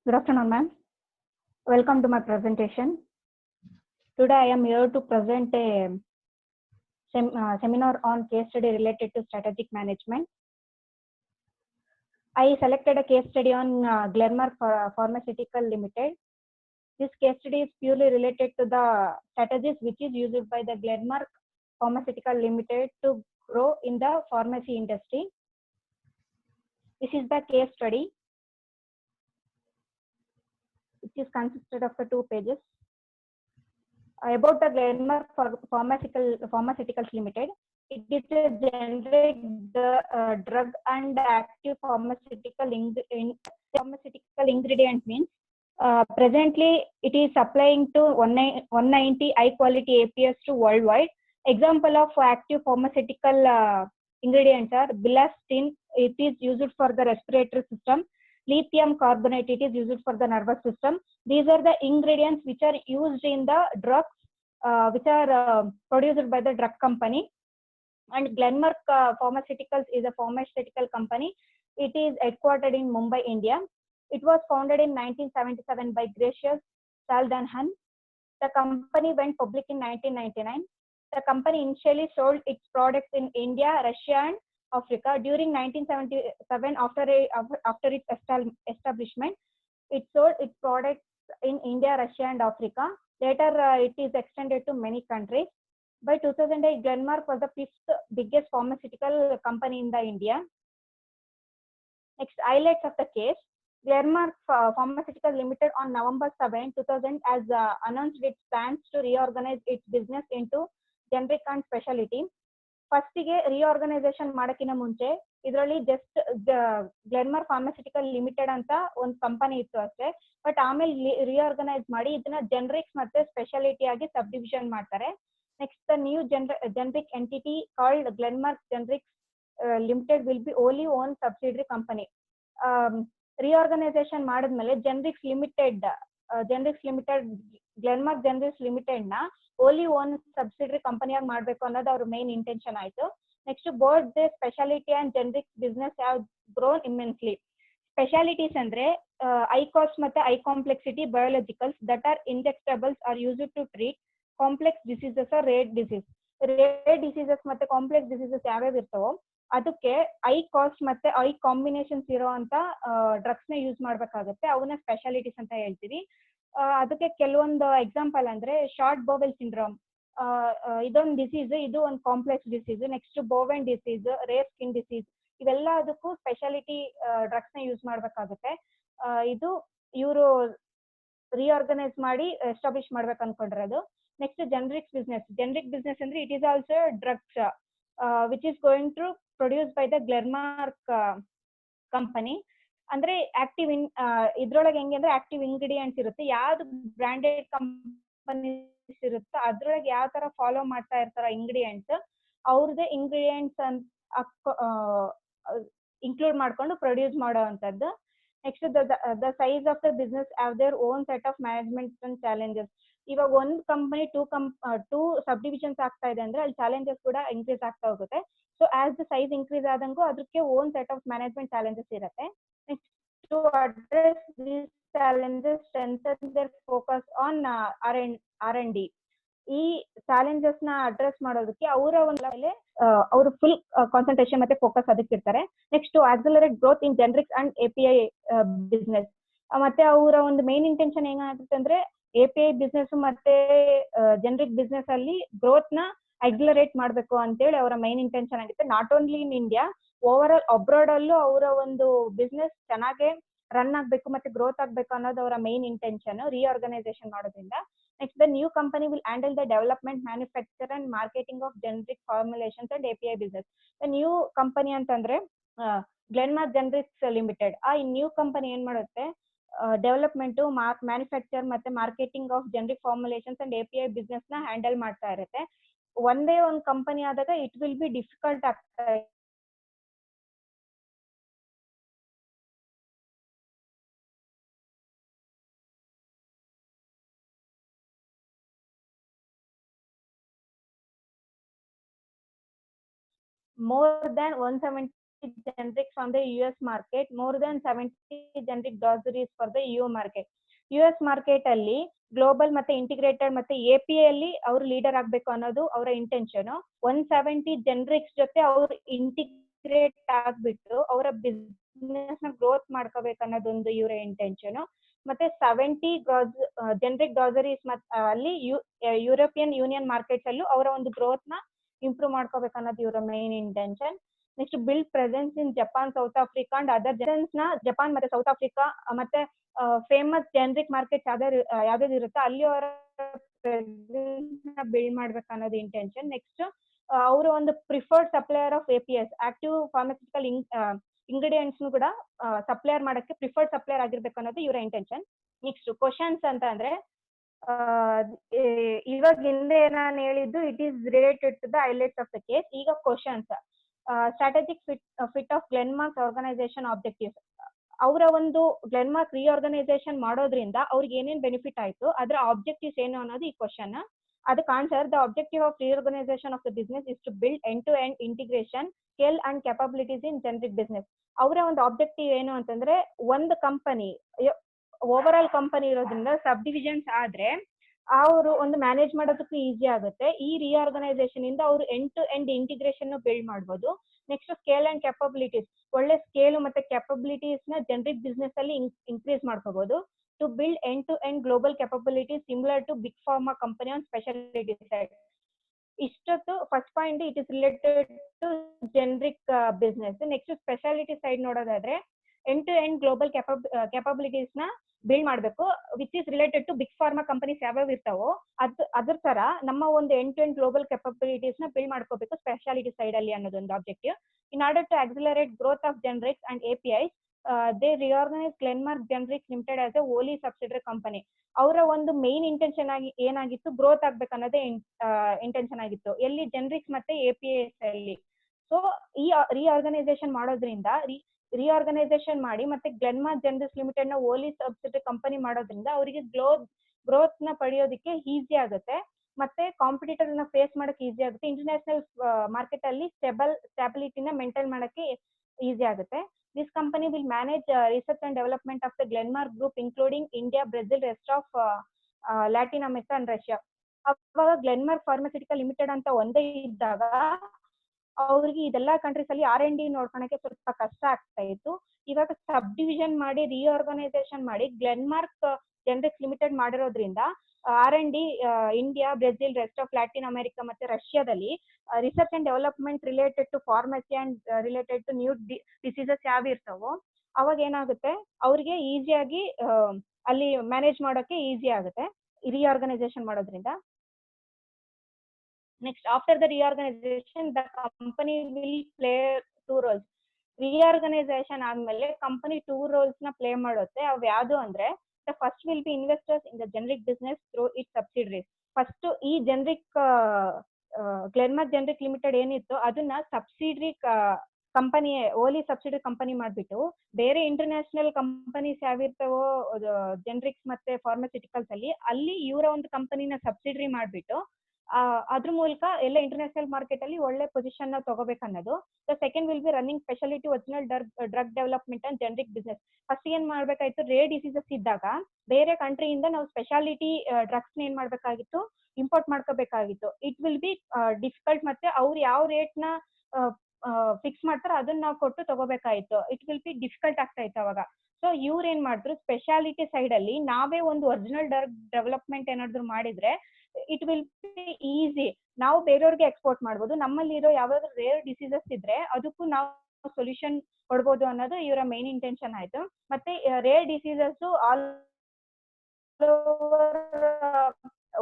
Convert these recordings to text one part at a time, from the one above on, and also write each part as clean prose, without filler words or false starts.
Good afternoon, ma'am. Welcome to my presentation. Today I am here to present a seminar on case study related to strategic management. I selected a case study on Glenmark Pharmaceutical Limited. This case study is purely related to the strategies which is used by the Glenmark Pharmaceutical Limited to grow in the pharmacy industry. This is the case study, which is consisted of the 2 pages. About the Glenmark Pharmaceuticals Limited. It is a generic drug and active pharmaceutical ingredient means presently it is supplying to 190 high quality APIs to worldwide. Example of active pharmaceutical ingredients are bilastine. It is used for the respiratory system. Lithium carbonate, it is used for the nervous system. These are the ingredients which are used in the drugs which are produced by the drug company. And Glenmark Pharmaceuticals is a pharmaceutical company. It is headquartered in Mumbai, India. It was founded in 1977 by Gracious Saldanhan. The company went public in 1999. The company initially sold its products in India, Russia, and Africa. During 1977, after its establishment, it sold its products in India, Russia, and Africa. Later, it is extended to many countries. By 2008, Glenmark was the 5th biggest pharmaceutical company in the India. Next, highlights of the case. Glenmark Pharmaceuticals Limited on November 7, 2000 has announced its plans to reorganize its business into generic and specialty. ಫಸ್ಟಿಗೆ reorganisation ಮಾಡಕ್ಕಿಂತ ಮುಂಚೆ ಇದರಲ್ಲಿ just Glenmark pharmaceutical limited ಅಂತ ಒಂದು company ಇತ್ತು ಅಷ್ಟೇ. But ಆಮೇಲೆ reorganise ಮಾಡಿ ಇದನ್ನ ಜನರಿಕ್ಸ್ ಮತ್ತೆ ಸ್ಪೆಷಾಲಿಟಿ ಆಗಿ ಸಬ್ ಡಿವಿಷನ್ ಮಾಡ್ತಾರೆ. Next the new generic entity called Glenmark Generics Limited will be wholly owned subsidiary company. Reorganisation ಮಾಡಿದ್ಮೇಲೆ generics limited Glenmark generics limited ನ ಓನ್ಲಿ ಓನ್ ಸಬ್ಸಿಡರಿ ಕಂಪನಿಯಾಗಿ ಮಾಡಬೇಕು ಅನ್ನೋದು ಅವ್ರ ಮೇನ್ ಇಂಟೆನ್ಷನ್ ಆಯ್ತು. Next both the specialty and generic business have grown immensely. Specialities ಅಂದ್ರೆ high cost ಮತ್ತೆ high complexity biologicals that are injectables are used to treat complex diseases or rare diseases ಮತ್ತೆ complex diseases ಯಾವ್ಯಾವ ಇರ್ತಾವೋ ಅದಕ್ಕೆ high cost ಮತ್ತೆ high combinations ಇರೋ ಅಂತ drugs ನ ಯೂಸ್ ಮಾಡ್ಬೇಕಾಗುತ್ತೆ. ಅವನ್ನ ಸ್ಪೆಷಾಲಿಟೀಸ್ ಅಂತ ಹೇಳ್ತೀವಿ. ಅದಕ್ಕೆ ಕೆಲವೊಂದು ಎಕ್ಸಾಂಪಲ್ ಅಂದ್ರೆ ಶಾರ್ಟ್ ಬೋವೆಲ್ ಸಿಂಡ್ರೋಮ್, ಇದೊಂದು ಡಿಸೀಸ್, ಇದು ಒಂದು complex disease. Next Bowen disease, rare skin disease, ಇವೆಲ್ಲ ಅದಕ್ಕೂ ಸ್ಪೆಷಾಲಿಟಿ ಡ್ರಗ್ಸ್ ನ ಯೂಸ್ ಮಾಡ್ಬೇಕಾಗುತ್ತೆ. ಇದು ಇವರು ರಿಆರ್ಗನೈಸ್ ಮಾಡಿ ಎಸ್ಟಾಬ್ಲಿಷ್ ಮಾಡ್ಬೇಕು ಅನ್ಕೊಂಡಿರೋದು. ನೆಕ್ಸ್ಟ್ ಜನರಿಕ್ ಬಿಸ್ನೆಸ್ ಅಂದ್ರೆ it is also drugs which is going to produce by the Glenmark company. ಅಂದ್ರೆ ಆಕ್ಟಿವ್ ಇದ್ರೊಳಗೆ ಹೆಂಗೆ ಅಂದ್ರೆ ಆಕ್ಟಿವ್ ಇಂಗ್ರೀಡಿಯೆಂಟ್ಸ್ ಇರುತ್ತೆ. ಯಾವ್ದು ಬ್ರಾಂಡೆಡ್ ಕಂಪನೀಸ್ ಇರುತ್ತೋ ಅದ್ರೊಳಗೆ ಯಾವ ತರ ಫಾಲೋ ಮಾಡ್ತಾ ಇರ್ತಾರ ಇಂಗ್ರೀಡಿಯೆಂಟ್ಸ್, ಅವ್ರದೇ ಇಂಗ್ರೀಡಿಯೆಂಟ್ಸ್ ಇನ್ಕ್ಲೂಡ್ ಮಾಡ್ಕೊಂಡು ಪ್ರೊಡ್ಯೂಸ್ ಮಾಡೋ ಅಂತದ್ದು. Next the size of the business have their own set of management and challenges. ಇವಾಗ ಒಂದು ಕಂಪನಿ ಟೂ ಸಬ್ ಡಿವಿಷನ್ಸ್ ಆಗ್ತಾ ಇದೆ ಅಂದ್ರೆ ಅಲ್ಲಿ ಚಾಲೆಂಜಸ್ ಕೂಡ ಇನ್ಕ್ರೀಸ್ ಆಗ್ತಾ ಹೋಗುತ್ತೆ. So as the size increase ಆದಂಗೂ ಅದಕ್ಕೆ own set of management challenges ಇರುತ್ತೆ. To address these challenges, strengthen their focus on R&D. ಈ ಚಾಲೆಂಜಸ್ ನ ಅಡ್ರೆಸ್ ಮಾಡೋದಕ್ಕೆ ಅವರ ಒಂದು ಅವರು ಫುಲ್ ಕಾನ್ಸಂಟ್ರೇಷನ್ ಮತ್ತೆ ಫೋಕಸ್ ಅದಕ್ಕೆ ಇರ್ತಾರೆ. Next accelerate growth in generics and API business. ಮತ್ತೆ ಅವರ ಒಂದು ಮೇನ್ ಇಂಟೆನ್ಷನ್ ಏನಾಗುತ್ತೆ ಅಂದ್ರೆ API ಬಿಸ್ನೆಸ್ ಮತ್ತೆ ಜನರಿಕ್ ಬಿಸ್ನೆಸ್ ಅಲ್ಲಿ ಗ್ರೋತ್ ನ ಆಕ್ಸಲರೇಟ್ ಮಾಡ್ಬೇಕು ಅಂತೇಳಿ ಅವರ ಮೈನ್ ಇಂಟೆನ್ಷನ್ ಆಗುತ್ತೆ. Not only in India, over all abroad ಅಲ್ಲೂ ಅವರ ಒಂದು ಬಿಸ್ನೆಸ್ ಚೆನ್ನಾಗಿ ರನ್ ಆಗ್ಬೇಕು ಮತ್ತೆ ಗ್ರೋತ್ ಆಗ್ಬೇಕು ಅನ್ನೋದು ಅವರ ಮೈನ್ ಇಂಟೆನ್ಷನ್ ರಿಆರ್ಗನೈಸೇಷನ್ ಮಾಡೋದ್ರಿಂದ. Next the new company will handle the development, manufacture and marketing of generic formulations and API business. New company ಅಂತಂದ್ರೆ ಗ್ಲೆನ್ಮಾರ್ಕ್ ಜನರಿಕ್ಸ್ ಲಿಮಿಟೆಡ್. ಆ ನ್ಯೂ ಕಂಪನಿ ಏನ್ ಮಾಡುತ್ತೆ, ಡೆವಲಪ್ಮೆಂಟ್, ಮ್ಯಾನುಫ್ಯಾಕ್ಚರ್ ಮತ್ತೆ marketing of generic formulations and API business ನ handle ಮಾಡ್ತಾ ಇರುತ್ತೆ. ಒಂದೇ ಒಂದು ಕಂಪನಿ ಆದಾಗ ಇಟ್ ವಿಲ್ ಬಿ ಡಿಫಿಕಲ್ಟ್ ಆಗ್ತಾ more than 170 generics on the US market, more than 70 generic dosages for the EU market. US market ಅಲ್ಲಿ global ಮತ್ತೆ integrated ಮತ್ತೆ API ಅಲ್ಲಿ ಅವ್ರು ಲೀಡರ್ ಆಗ್ಬೇಕು ಅನ್ನೋದು ಅವರ ಇಂಟೆನ್ಷನ್. 170 ಜನರಿಕ್ಸ್ ಜೊತೆ ಅವ್ರು ಇಂಟಿಗ್ರೇಟ್ ಆಗ್ಬಿಟ್ಟು ಅವರ ಬಿಸ್ನೆಸ್ ನ ಗ್ರೋತ್ ಮಾಡ್ಕೋಬೇಕು ಅನ್ನೋದೊಂದು ಇವರ ಇಂಟೆನ್ಷನ್. ಮತ್ತೆ 70 ಜನರಿಕ್ ಡಾಸರೀಸ್ ಅಲ್ಲಿ ಯುರೋಪಿಯನ್ ಯೂನಿಯನ್ ಮಾರ್ಕೆಟ್ಸ್ ಅಲ್ಲೂ ಅವರ ಒಂದು ಗ್ರೋತ್ ನ ಇಂಪ್ರೂವ್ ಮಾಡ್ಕೋಬೇಕು ಅನ್ನೋದು ಇವರ main intention. Next build presence in Japan, South Africa and other ಜನಸ್ ನ ಜಪಾನ್ ಮತ್ತೆ ಸೌತ್ ಆಫ್ರಿಕಾ ಮತ್ತೆ ಫೇಮಸ್ ಜನರಿಕ್ ಮಾರ್ಕೆಟ್ಸ್ ಯಾವ್ದಾವ್ದು ಇರುತ್ತೋ ಅಲ್ಲಿ ಅವರ ಬಿಲ್ಡ್ ಮಾಡ್ಬೇಕು ಅನ್ನೋದು ಇಂಟೆನ್ಷನ್. ನೆಕ್ಸ್ಟ್ ಅವರು ಒಂದು preferred supplier of APIs, active pharmaceutical ingredients ಕೂಡ ಸಪ್ಲೈಯರ್ ಮಾಡಕ್ಕೆ ಪ್ರಿಫರ್ಡ್ ಸಪ್ಲೈಯರ್ ಆಗಿರ್ಬೇಕು ಅನ್ನೋದು ಇವರ ಇಂಟೆನ್ಷನ್. ನೆಕ್ಸ್ಟ್ ಕ್ವಶನ್ಸ್ ಅಂತ ಅಂದ್ರೆ ಇವಾಗ ಹಿಂದೆ ನಾನು ಹೇಳಿದ್ದು it is related to the highlights of the case. ಈಗ questions. Strategic fit of Glenmark organisation objectives. ಅವರ ಒಂದು ಗ್ಲೆನ್ಮಾರ್ಕ್ ರಿಆರ್ಗನೈಸೇಷನ್ ಮಾಡೋದ್ರಿಂದ ಅವ್ರಿಗೆ ಏನೇನ್ ಬೆನಿಫಿಟ್ ಆಯ್ತು, ಅದರ ಆಬ್ಜೆಕ್ಟಿವ್ಸ್ ಏನು ಅನ್ನೋದು ಈ ಕ್ವಶನ್. ಅದಕ್ಕೆ answer, the objective of reorganisation of the business is to build end to end integration, scale and capabilities in generic business. ಅವರ ಒಂದು ಆಬ್ಜೆಕ್ಟಿವ್ ಏನು ಅಂತಂದ್ರೆ, ಒಂದು ಕಂಪನಿ ಓವರ್ ಆಲ್ ಕಂಪನಿ ಇರೋದ್ರಿಂದ ಸಬ್ ಡಿವಿಷನ್ಸ್ ಆದ್ರೆ ಅವರು ಒಂದು ಮ್ಯಾನೇಜ್ ಮಾಡೋದಕ್ಕೂ ಈಸಿ ಆಗುತ್ತೆ. ಈ ರಿಆರ್ಗನೈಸೇಷನ್ ಇಂದ ಅವರು end to end integration build ಮಾಡಬಹುದು. ನೆಕ್ಸ್ಟ್ ಸ್ಕೇಲ್ ಅಂಡ್ ಕೆಪಬಿಲಿಟೀಸ್, ಒಳ್ಳೆ ಸ್ಕೇಲ್ ಮತ್ತೆ ಕೆಪಬಿಲಿಟೀಸ್ ನ ಜನರಿಕ್ ಬಿಸ್ನೆಸ್ ಅಲ್ಲಿ ಇನ್ಕ್ರೀಸ್ ಮಾಡ್ಕೋಬಹುದು. To build end to end global capabilities similar to big pharma company on speciality side. ಇಷ್ಟೊತ್ತು first point it is related to generic business. Next speciality side ನೋಡೋದಾದ್ರೆ end to end global capabilities ನ build ಮಾಡಬೇಕು, which is related to big pharma companies ಯಾವ್ಯಾವ ಇರ್ತಾವೋ ಅದ್ರ ತರ ನಮ್ಮ ಒಂದು end to end global capabilities ನ ಬಿಲ್ಡ್ ಮಾಡ್ಕೋಬೇಕು ಸ್ಪೆಷಾಲಿಟಿ ಸೈಡ್ ಅಲ್ಲಿ ಅನ್ನೋದೊಂದು objective. In order to accelerate growth of generics and APIs, they reorganise Glenmark generics limited as a wholly subsidiary company. ಅವರ ಒಂದು ಮೇನ್ ಇಂಟೆನ್ಷನ್ ಆಗಿ ಏನಾಗಿತ್ತು, ಗ್ರೋತ್ ಆಗ್ಬೇಕು ಅನ್ನೋದೇ ಇಂಟೆನ್ಷನ್ ಆಗಿತ್ತು, ಎಲ್ಲಿ ಜನರಿಕ್ಸ್ ಮತ್ತೆ APIs ಅಲ್ಲಿ. ಸೊ ಈ ರಿಆರ್ಗನೈಸೇಷನ್ ಮಾಡೋದ್ರಿಂದ ರಿಆರ್ಗನೈಸೇಷನ್ ಮಾಡಿ ಮತ್ತೆ ಗ್ಲೆನ್ಮಾರ್ಕ್ ಜನರಿಕ್ಸ್ ಲಿಮಿಟೆಡ್ ನ ಓಲಿ ಸಬ್ಸಿಡರಿ ಕಂಪನಿ ಮಾಡೋದ್ರಿಂದ ಅವರಿಗೆ ಗ್ರೋತ್ ನ ಪಡೆಯೋದಕ್ಕೆ ಈಸಿ ಆಗುತ್ತೆ, ಮತ್ತೆ ಕಾಂಪಿಟೇಟರ್ ನ ಫೇಸ್ ಮಾಡಕ್ಕೆ ಈಸಿ ಆಗುತ್ತೆ, ಇಂಟರ್ನ್ಯಾಷನಲ್ ಮಾರ್ಕೆಟ್ ಅಲ್ಲಿ ಸ್ಟೆಬಿಲಿಟಿನ ಮೇಂಟೈನ್ ಮಾಡಕ್ಕೆ ಈಸಿ ಆಗುತ್ತೆ. This company will manage research and development of the Glenmark group including India, Brazil, rest of Latin America and Russia. ಅವಾಗ ಗ್ಲೆನ್ಮಾರ್ಕ್ ಫಾರ್ಮಾಸ್ಯೂಟಿಕಲ್ ಲಿಮಿಟೆಡ್ ಅಂತ ಒಂದೇ ಇದ್ದಾಗ ಅವ್ರಿಗೆ ಇದೆಲ್ಲಾ ಕಂಟ್ರೀಸ್ ಅಲ್ಲಿ R&D ನೋಡ್ಕೊಳಕ್ಕೆ ಸ್ವಲ್ಪ ಕಷ್ಟ ಆಗ್ತಾ ಇತ್ತು. ಇವಾಗ ಸಬ್ ಡಿವಿಷನ್ ಮಾಡಿ ರಿಆರ್ಗನೈಸೇಷನ್ ಮಾಡಿ ಗ್ಲೆನ್ಮಾರ್ಕ್ ಜನರಿಕ್ಸ್ ಲಿಮಿಟೆಡ್ ಮಾಡಿರೋದ್ರಿಂದ R&D India, Brazil, rest of Latin America ಮತ್ತೆ ರಷ್ಯಾದಲ್ಲಿ research and development related to pharmacy and related to new diseases ಯಾವ ಇರ್ತಾವೋ ಅವಾಗ ಏನಾಗುತ್ತೆ, ಅವ್ರಿಗೆ ಈಸಿಯಾಗಿ ಅಲ್ಲಿ ಮ್ಯಾನೇಜ್ ಮಾಡೋಕೆ ಈಸಿ ಆಗುತ್ತೆ ರಿಆರ್ಗನೈಸೇಷನ್ ಮಾಡೋದ್ರಿಂದ. Next, after the reorganization, the company will play 2 roles. Reorganization ಆದ್ಮೇಲೆ ಕಂಪನಿ 2 roles ನ ಪ್ಲೇ ಮಾಡುತ್ತೆ. ಅವು ಯಾವುದು ಅಂದ್ರೆ, the first will be investors in the generic business through its subsidiaries. First ಈ ಜನರಿಕ್ ಗ್ಲೆನ್ಮಾರ್ಕ್ ಜನರಿಕ್ ಲಿಮಿಟೆಡ್ ಏನಿತ್ತು ಅದನ್ನ ಸಬ್ಸಿಡರಿ ಕಂಪನಿ, ಓಲಿ subsidiary company ಮಾಡ್ಬಿಟ್ಟು ಬೇರೆ ಇಂಟರ್ನ್ಯಾಷನಲ್ ಕಂಪನೀಸ್ ಯಾವಿರ್ತಾವೋ ಜನರಿಕ್ಸ್ ಮತ್ತೆ ಫಾರ್ಮಾಸ್ಯೂಟಿಕಲ್ಸ್ ಅಲ್ಲಿ ಇವರ ಒಂದು ಕಂಪನಿನ ಸಬ್ಸಿಡರಿ ಮಾಡ್ಬಿಟ್ಟು ಅದ್ರ ಮೂಲಕ ಎಲ್ಲ ಇಂಟರ್ನ್ಯಾಷನಲ್ ಮಾರ್ಕೆಟ್ ಅಲ್ಲಿ ಒಳ್ಳೆ ಪೊಸಿಷನ್ ನ ತಗೋಬೇಕನ್ನೋದು. The second will be running speciality original drug development and generic business. First ಏನ್ ಮಾಡ್ಬೇಕಾಯ್ತು, ರೇರ್ ಡಿಸೀಸಸ್ ಇದ್ದಾಗ ಬೇರೆ ಕಂಟ್ರಿಯಿಂದ ನಾವು ಸ್ಪೆಷಾಲಿಟಿ ಡ್ರಗ್ಸ್ ಏನ್ ಮಾಡ್ಬೇಕಾಗಿತ್ತು, ಇಂಪೋರ್ಟ್ ಮಾಡ್ಕೋಬೇಕಾಗಿತ್ತು. ಇಟ್ ವಿಲ್ ಬಿ ಡಿಫಿಕಲ್ಟ್, ಮತ್ತೆ ಅವ್ರು ಯಾವ ರೇಟ್ ನ ಫಿಕ್ಸ್ ಮಾಡ್ತಾರೋ ಅದನ್ನ ನಾವು ಕೊಟ್ಟು ತಗೋಬೇಕಾಯ್ತು. ಇಟ್ ವಿಲ್ ಬಿ ಡಿಫಿಕಲ್ಟ್ ಆಗ್ತಾ ಇತ್ತು ಅವಾಗ. ಸೊ ಇವ್ರು ಏನ್ ಮಾಡಿದ್ರು, ಸ್ಪೆಷಾಲಿಟಿ ಸೈಡ್ ಅಲ್ಲಿ ನಾವೇ ಒಂದು ಒರಿಜಿನಲ್ ಡ್ರಗ್ ಡೆವಲಪ್ಮೆಂಟ್ ಏನಾದ್ರು ಮಾಡಿದ್ರೆ ಇಟ್ ವಿಲ್ ಬಿ ಈಸಿ. ನಾವು ಬೇರೆಯವ್ರಿಗೆ ಎಕ್ಸ್ಪೋರ್ಟ್ ಮಾಡ್ಬೋದು, ನಮ್ಮಲ್ಲಿ ಇರೋ ಯಾವ್ದಾದ್ರು ರೇರ್ ಡಿಸೀಸಸ್ ಇದ್ರೆ ಅದಕ್ಕೂ ನಾವು ಸೊಲ್ಯೂಷನ್ ಕೊಡ್ಬೋದು ಅನ್ನೋದು ಇವರ ಮೇನ್ ಇಂಟೆನ್ಷನ್ ಆಯ್ತು. ಮತ್ತೆ ರೇರ್ ಡಿಸೀಸಸ್ ಆಲ್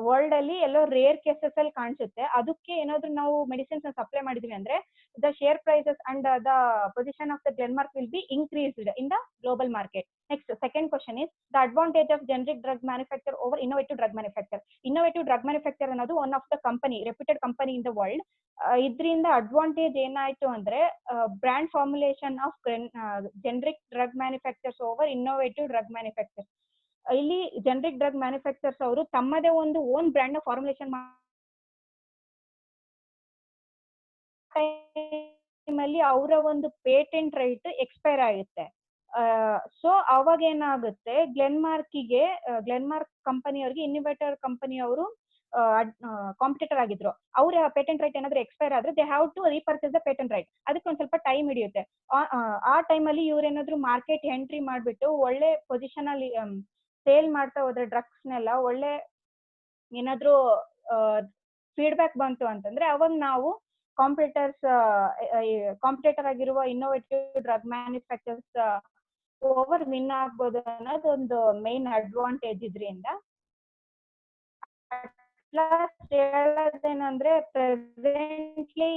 ವರ್ಲ್ಡ್ ಅಲ್ಲಿ ಎಲ್ಲೋ ರೇರ್ ಕೇಸಸ್ ಅಲ್ಲಿ ಕಾಣಿಸುತ್ತೆ. ಅದಕ್ಕೆ ಏನಾದ್ರು ನಾವು ಮೆಡಿಸಿನ್ಸ್ ಸಪ್ಲೈ ಮಾಡಿದ್ವಿ ಅಂದ್ರೆ the share prices and the position of the Glenmark will be increased in the global market. Next second question is the advantage of generic drug manufacture over innovative drug manufacture. Innovative drug manufacture ಅನ್ನೋದು one of the company, reputed company in the world. ಇದರಿಂದ advantage ಏನಾಯ್ತು ಅಂದ್ರೆ brand formulation of generic drug manufacturers over innovative drug manufacture. ಇಲ್ಲಿ generic drug manufacturers ಅವರು ತಮ್ಮದೇ ಒಂದು own brand ನ formulation ಟೈಮಲ್ಲಿ ಅವರ ಒಂದು ಪೇಟೆಂಟ್ ರೈಟ್ ಎಕ್ಸ್ಪೈರ್ ಆಗುತ್ತೆ. ಸೊ ಅವಾಗ ಏನಾಗುತ್ತೆ, ಗ್ಲೆನ್ಮಾರ್ಕ್ ಕಂಪನಿಯವ್ರಿಗೆ ಇನ್ನೋವೇಟರ್ ಕಂಪನಿಯವರು ಕಾಂಪಿಟೇಟರ್ ಆಗಿದ್ರು. ಅವ್ರ ಪೇಟೆಂಟ್ ರೈಟ್ ಏನಾದ್ರು ಎಕ್ಸ್ಪೈರ್ ಆದ್ರೆ they have to repurchase the patent right. ಅದಕ್ಕೆ ಒಂದ್ ಸ್ವಲ್ಪ ಟೈಮ್ ಹಿಡಿಯುತ್ತೆ. ಆ ಟೈಮಲ್ಲಿ ಇವ್ರೇನಾದ್ರು ಮಾರ್ಕೆಟ್ ಎಂಟ್ರಿ ಮಾಡ್ಬಿಟ್ಟು ಒಳ್ಳೆ ಪೊಸಿಷನ್ ಅಲ್ಲಿ ಸೇಲ್ ಮಾಡ್ತಾ ಹೋದ್ರೆ ಡ್ರಗ್ಸ್ನೆಲ್ಲ ಒಳ್ಳೆ ಏನಾದ್ರು ಫೀಡ್ಬ್ಯಾಕ್ ಬಂತು ಅಂತಂದ್ರೆ ಅವಾಗ ನಾವು ಕಾಂಪಿಟೇಟರ್ ಆಗಿರುವ innovative drug manufacturers over win ಆಗ್ಬೋದು ಅನ್ನೋದು ಒಂದು ಮೇನ್ ಅಡ್ವಾಂಟೇಜ್ ಇದ್ರಿಂದ. ಹೇಳೋದೇನಂದ್ರೆ presently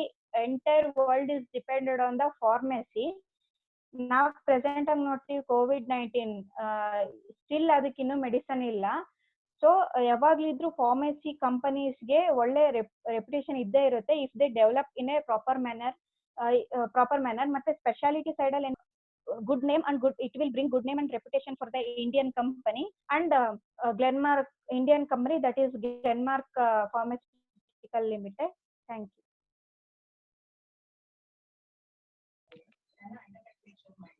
entire world is depended on the pharmacy. ನಾವು ಪ್ರೆಸೆಂಟ್ ಆಗಿ ನೋಡ್ತೀವಿ COVID-19 ಸ್ಟಿಲ್ ಅದಕ್ಕಿನ್ನೂ ಮೆಡಿಸನ್ ಇಲ್ಲ. ಸೊ ಯಾವಾಗ್ಲಿದ್ರು ಫಾರ್ಮಸಿ ಕಂಪನೀಸ್ಗೆ ಒಳ್ಳೆ ರೆಪ್ಯುಟೇಷನ್ ಇದ್ದೇ ಇರುತ್ತೆ if they develop in a proper manner. ಮತ್ತೆ ಸ್ಪೆಷಾಲಿಟಿ ಸೈಡ್ ಅಲ್ಲಿ good name and it will bring good name and reputation for the Indian company and Glenmark Indian company, that is Glenmark Pharmaceutical Limited. Thank you.